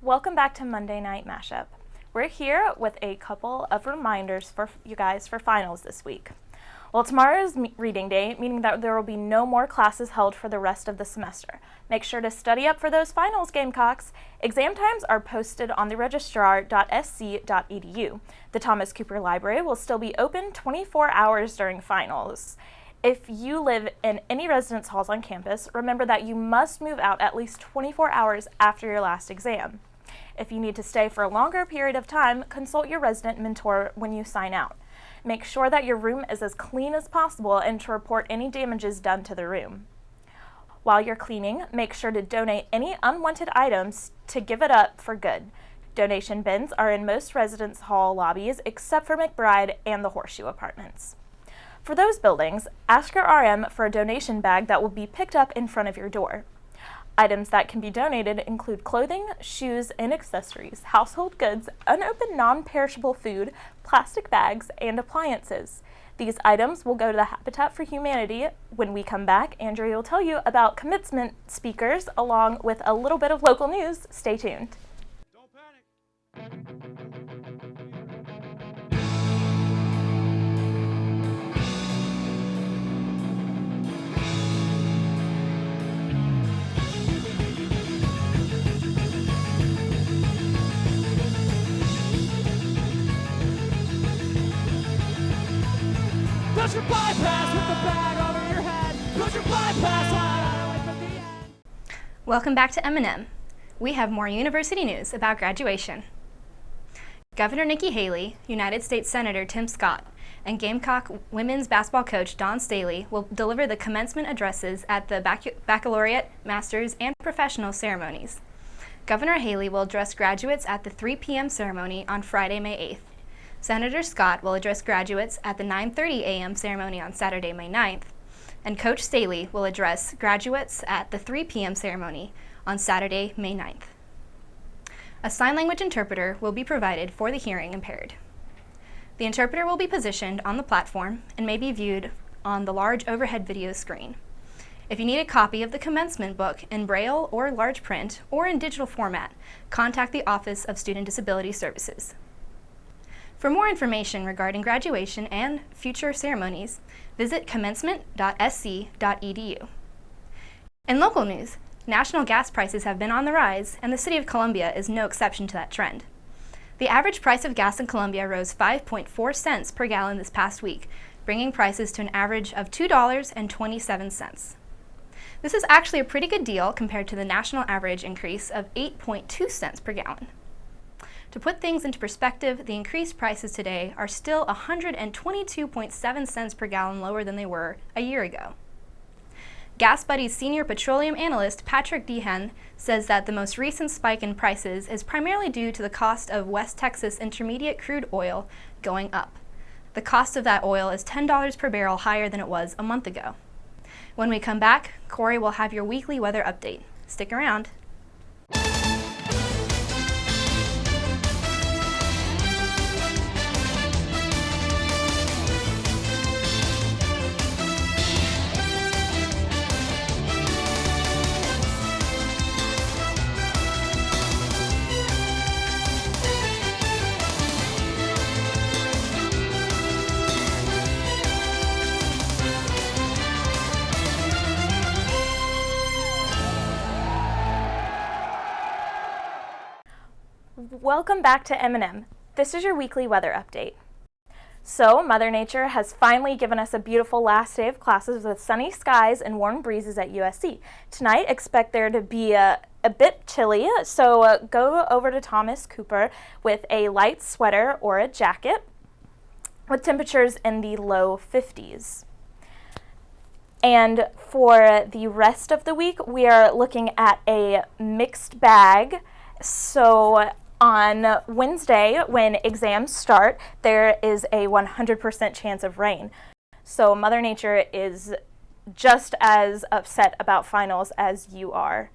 Welcome back to Monday Night Mashup. We're here with a couple of reminders for you guys for finals this week. Well, tomorrow is reading day, meaning that there will be no more classes held for the rest of the semester. Make sure to study up for those finals, Gamecocks. Exam times are posted on the registrar.sc.edu. The Thomas Cooper Library will still be open 24 hours during finals. If you live in any residence halls on campus, remember that you must move out at least 24 hours after your last exam. If you need to stay for a longer period of time, consult your resident mentor when you sign out. Make sure that your room is as clean as possible and to report any damages done to the room. While you're cleaning, make sure to donate any unwanted items to Give It Up for Good. Donation bins are in most residence hall lobbies except for McBride and the Horseshoe Apartments. For those buildings, ask your RM for a donation bag that will be picked up in front of your door. Items that can be donated include clothing, shoes, and accessories, household goods, unopened non-perishable food, plastic bags, and appliances. These items will go to the Habitat for Humanity. When we come back, Andrea will tell you about commencement speakers along with a little bit of local news. Stay tuned. Don't panic. Put your bypass with the bag over your head. Put your bypass on away from the end. Welcome back to M&M. We have more university news about graduation. Governor Nikki Haley, United States Senator Tim Scott, and Gamecock women's basketball coach Dawn Staley will deliver the commencement addresses at the baccalaureate, master's, and professional ceremonies. Governor Haley will address graduates at the 3 p.m. ceremony on Friday, May 8th. Senator Scott will address graduates at the 9:30 a.m. ceremony on Saturday, May 9th, and Coach Staley will address graduates at the 3 p.m. ceremony on Saturday, May 9th. A sign language interpreter will be provided for the hearing impaired. The interpreter will be positioned on the platform and may be viewed on the large overhead video screen. If you need a copy of the commencement book in Braille or large print or in digital format, contact the Office of Student Disability Services. For more information regarding graduation and future ceremonies, visit commencement.sc.edu. In local news, national gas prices have been on the rise, and the City of Columbia is no exception to that trend. The average price of gas in Columbia rose 5.4 cents per gallon this past week, bringing prices to an average of $2.27. This is actually a pretty good deal compared to the national average increase of 8.2 cents per gallon. To put things into perspective, the increased prices today are still 122.7 cents per gallon lower than they were a year ago. Gas Buddy's senior petroleum analyst Patrick Dehan says that the most recent spike in prices is primarily due to the cost of West Texas Intermediate crude oil going up. The cost of that oil is $10 per barrel higher than it was a month ago. When we come back, Corey will have your weekly weather update. Stick around. Welcome back to M&M. This is your weekly weather update. So, Mother Nature has finally given us a beautiful last day of classes with sunny skies and warm breezes at USC. Tonight, expect there to be a bit chilly, so go over to Thomas Cooper with a light sweater or a jacket with temperatures in the low 50s. And for the rest of the week, we are looking at a mixed bag. So on Wednesday, when exams start, there is a 100% chance of rain. So Mother Nature is just as upset about finals as you are.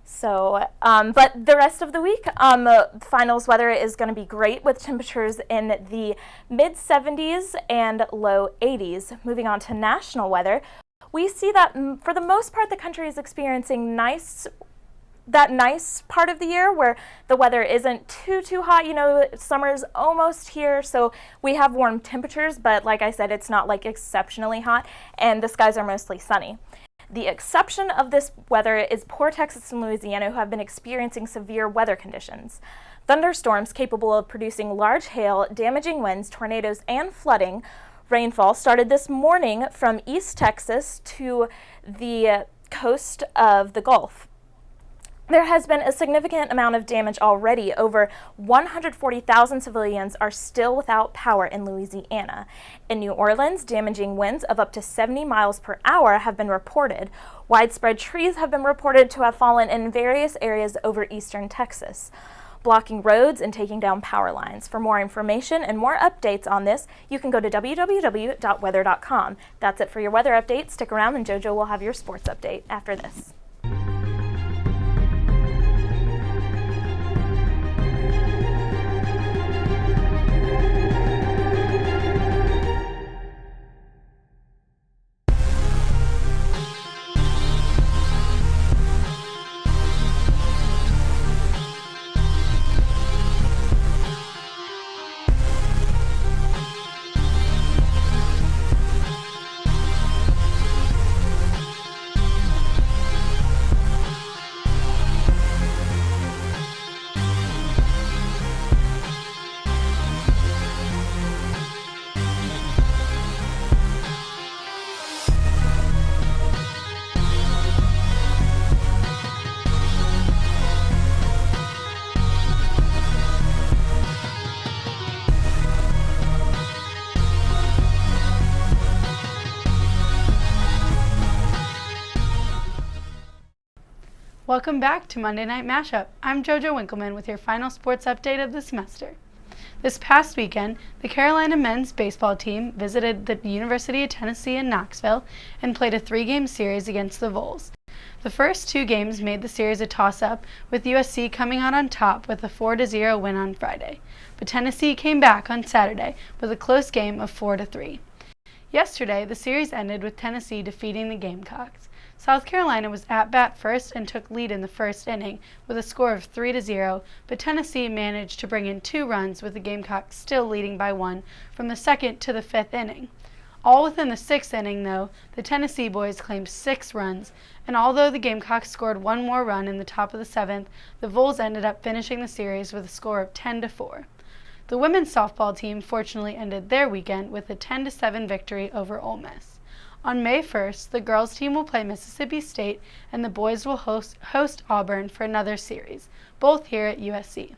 So, but the rest of the week, finals weather is going to be great with temperatures in the mid-70s and low 80s. Moving on to national weather, we see that for the most part, the country is experiencing nice that nice part of the year where the weather isn't too hot. You know, summer's almost here, so we have warm temperatures, but like I said, it's not like exceptionally hot, and the skies are mostly sunny. The exception of this weather is poor Texas and Louisiana, who have been experiencing severe weather conditions. Thunderstorms capable of producing large hail, damaging winds, tornadoes, and flooding rainfall started this morning from East Texas to the coast of the Gulf. There has been a significant amount of damage already. Over 140,000 civilians are still without power in Louisiana. In New Orleans, damaging winds of up to 70 miles per hour have been reported. Widespread trees have been reported to have fallen in various areas over eastern Texas, blocking roads and taking down power lines. For more information and more updates on this, you can go to www.weather.com. That's it for your weather update. Stick around and JoJo will have your sports update after this. Welcome back to Monday Night Mashup. I'm JoJo Winkleman with your final sports update of the semester. This past weekend, the Carolina men's baseball team visited the University of Tennessee in Knoxville and played a 3-game series against the Vols. The first 2 games made the series a toss-up, with USC coming out on top with a 4-0 win on Friday. But Tennessee came back on Saturday with a close game of 4-3. Yesterday, the series ended with Tennessee defeating the Gamecocks. South Carolina was at bat first and took lead in the first inning with a score of 3-0, but Tennessee managed to bring in 2 runs, with the Gamecocks still leading by 1 from the second to the 5th inning. All within the 6th inning, though, the Tennessee boys claimed 6 runs, and although the Gamecocks scored 1 more run in the top of the 7th, the Vols ended up finishing the series with a score of 10-4. The women's softball team fortunately ended their weekend with a 10-7 victory over Ole Miss. On May 1st, the girls team will play Mississippi State and the boys will host Auburn for another series, both here at USC.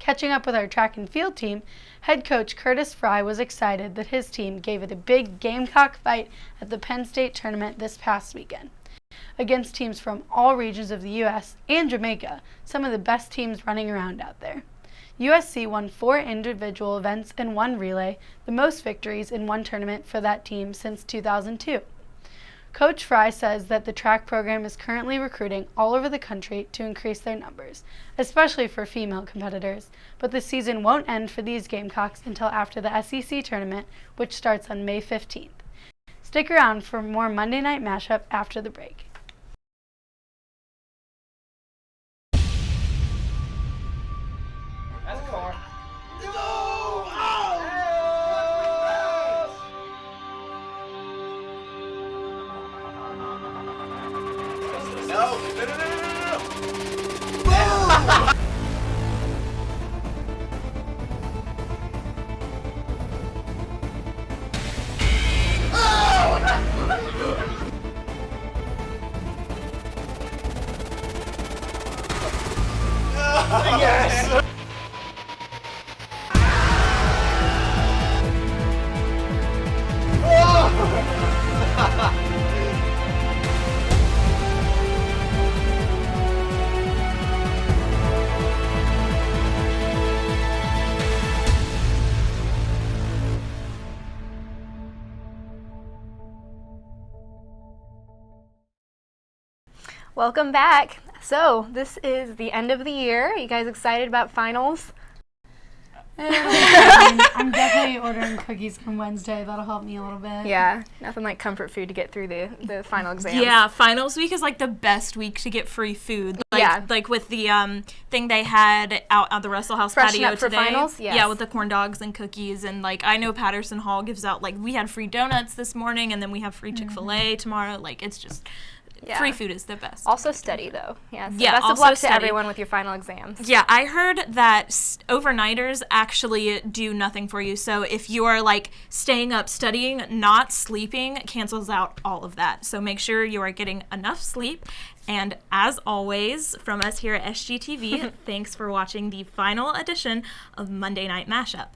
Catching up with our track and field team, head coach Curtis Fry was excited that his team gave it a big Gamecock fight at the Penn State tournament this past weekend. Against teams from all regions of the U.S. and Jamaica, some of the best teams running around out there. USC won 4 individual events and 1 relay, the most victories in one tournament for that team since 2002. Coach Fry says that the track program is currently recruiting all over the country to increase their numbers, especially for female competitors, but the season won't end for these Gamecocks until after the SEC tournament, which starts on May 15th. Stick around for more Monday Night Mashup after the break. That's a car. Yes! Welcome back. So, this is the end of the year. Are you guys excited about finals? I'm definitely ordering cookies come Wednesday. That'll help me a little bit. Yeah, nothing like comfort food to get through the final exams. Yeah, finals week is like the best week to get free food. Like with the thing they had out on the Russell House Freshen patio up for today. finals? Yes. Yeah, with the corn dogs and cookies, and like I know Patterson Hall gives out, like, we had free donuts this morning, and then we have free Chick-fil-A tomorrow. Like, it's just free food is the best. Also study though. Yeah. So Yeah, best of also luck study. to everyone with your final exams. Yeah, I heard that overnighters actually do nothing for you. So if you are like staying up studying, not sleeping, cancels out all of that. So make sure you are getting enough sleep. And as always, from us here at SGTV, thanks for watching the final edition of Monday Night Mashup.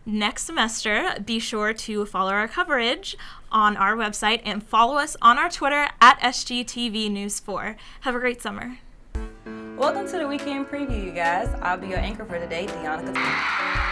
Next semester, be sure to follow our coverage on our website and follow us on our Twitter at SGTV News 4. Have a great summer. Welcome to the weekend preview, you guys. I'll be your anchor for today, Deanna Katina.